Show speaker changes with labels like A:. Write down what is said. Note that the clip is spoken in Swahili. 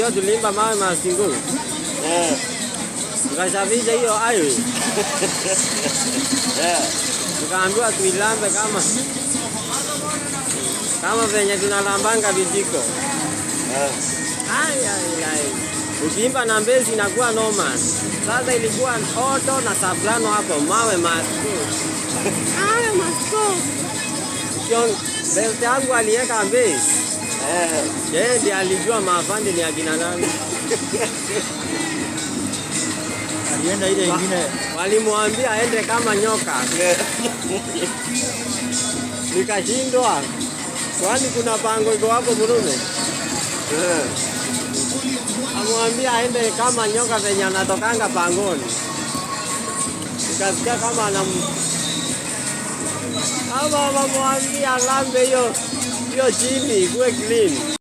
A: unajua tulimba mawe Masingu. Tukasafisha hiyo highway. Tukaambiwa tuilambe kama venye tunalambanga vijiko. Ukiimba na mbezi inakuwa normal. Sasa ilikuwa auto na soprano hapo, mawe Masingu. Belt yangu aliweka mbezi. Yeye ndiye alijua maafande ni akina nani.
B: Alienda ile nyingine.
A: Walimwambia aende kama nyoka. Nikashindwa. Kwani kuna pango iko hapo Murume? Amwambia aende kama nyoka venye anatokanga pangoni. Nikasikia kama amwambia lambe hiyo chini ikuwe clean.